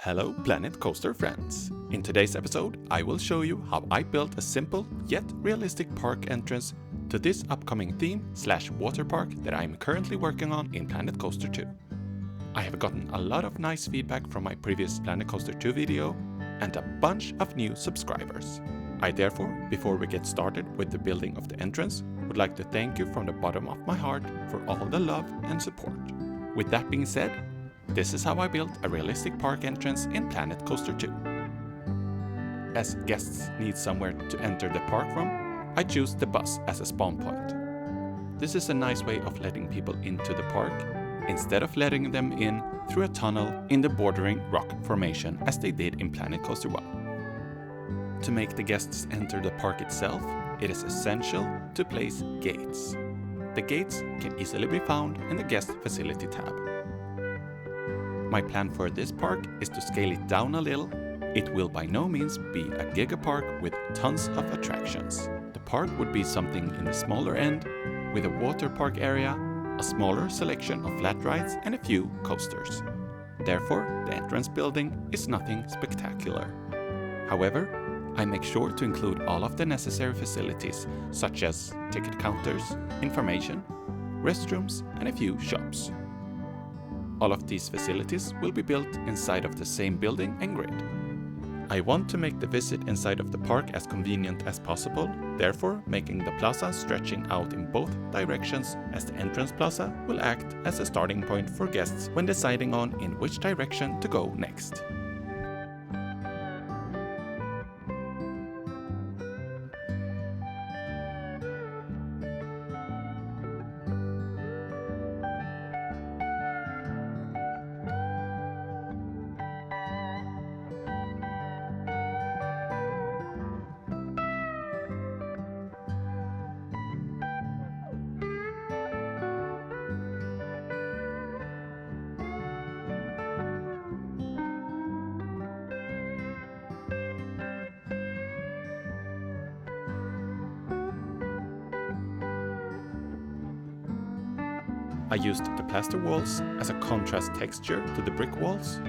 Hello Planetcoaster friends! In today's episode I will show you how I built a simple yet realistic park entrance to this upcoming theme/water park that I am currently working on in Planetcoaster 2. I have gotten a lot of nice feedback from my previous Planetcoaster 2 video and a bunch of new subscribers. I therefore, before we get started with the building of the entrance, would like to thank you from the bottom of my heart for all the love and support. With that being said, this is how I built a realistic park entrance in Planetcoaster 2. As guests need somewhere to enter the park from, I choose the bus as a spawn point. This is a nice way of letting people into the park, instead of letting them in through a tunnel in the bordering rock formation as they did in Planetcoaster 1. To make the guests enter the park itself, it is essential to place gates. The gates can easily be found in the guest facility tab. My plan for this park is to scale it down a little. It will by no means be a giga park with tons of attractions. The park would be something in the smaller end, with a water park area, a smaller selection of flat rides and a few coasters. Therefore, the entrance building is nothing spectacular. However, I make sure to include all of the necessary facilities such as ticket counters, information, restrooms and a few shops. All of these facilities will be built inside of the same building and grid. I want to make the visit inside of the park as convenient as possible, therefore making the plaza stretching out in both directions, as the entrance plaza will act as a starting point for guests when deciding on in which direction to go next. I used the plaster walls as a contrast texture to the brick walls.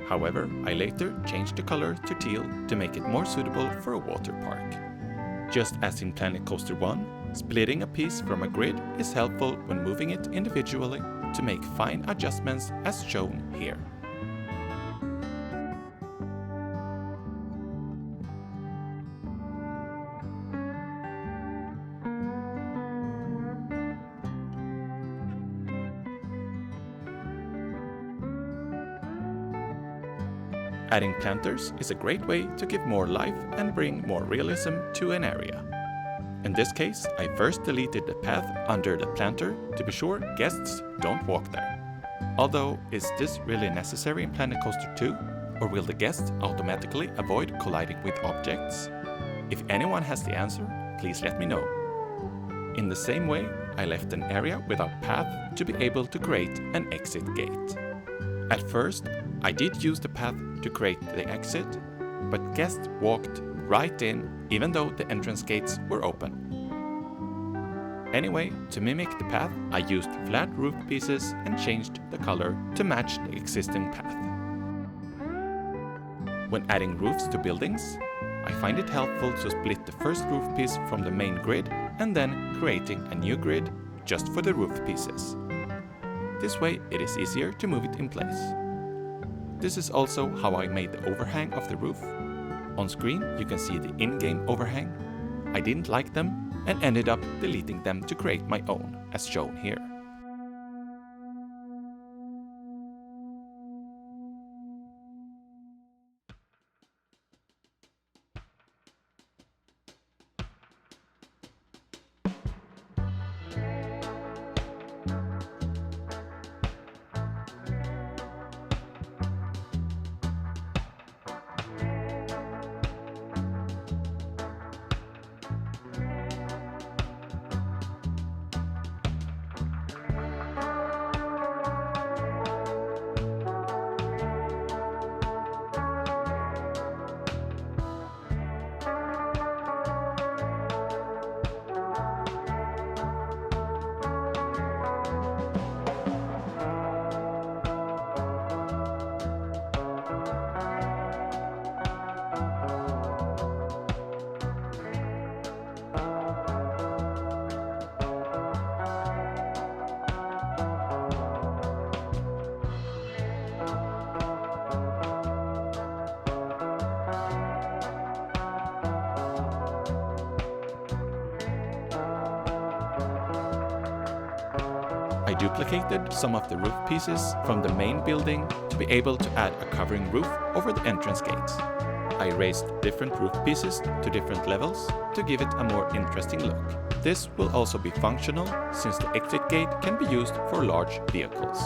However, I later changed the color to teal to make it more suitable for a water park. Just as in Planetcoaster 1, splitting a piece from a grid is helpful when moving it individually to make fine adjustments as shown here. Adding planters is a great way to give more life and bring more realism to an area. In this case, I first deleted the path under the planter to be sure guests don't walk there. Although, is this really necessary in Planetcoaster 2? Or will the guests automatically avoid colliding with objects? If anyone has the answer, please let me know. In the same way, I left an area without path to be able to create an exit gate. At first, I did use the path to create the exit, but guests walked right in even though the entrance gates were open. Anyway, to mimic the path, I used flat roof pieces and changed the color to match the existing path. When adding roofs to buildings, I find it helpful to split the first roof piece from the main grid and then creating a new grid just for the roof pieces. This way it is easier to move it in place. This is also how I made the overhang of the roof. On screen you can see the in-game overhang. I didn't like them and ended up deleting them to create my own, as shown here. duplicated some of the roof pieces from the main building to be able to add a covering roof over the entrance gates. I raised different roof pieces to different levels to give it a more interesting look. This will also be functional since the exit gate can be used for large vehicles.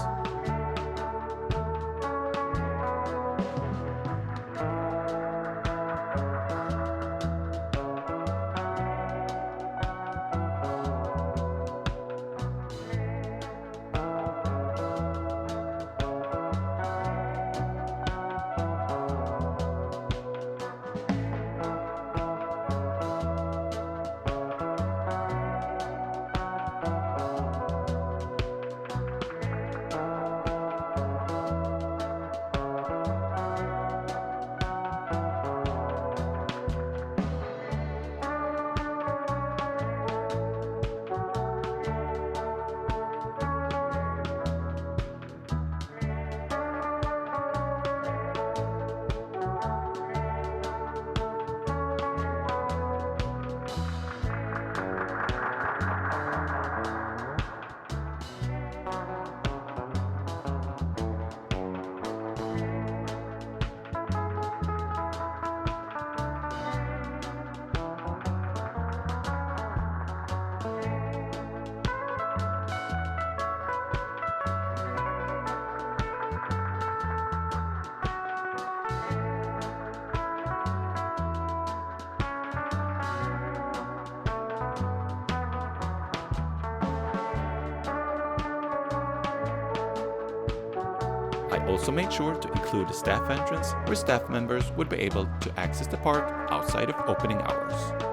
I also made sure to include a staff entrance where staff members would be able to access the park outside of opening hours.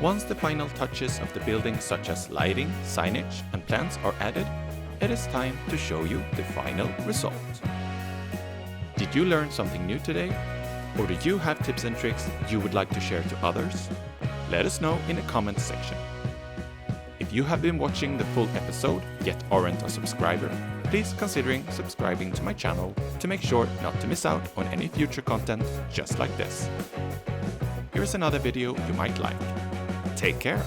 Once the final touches of the building such as lighting, signage and plants are added, it is time to show you the final result. Did you learn something new today? Or do you have tips and tricks you would like to share to others? Let us know in the comments section. If you have been watching the full episode yet aren't a subscriber, please consider subscribing to my channel to make sure not to miss out on any future content just like this. Here's another video you might like. Take care!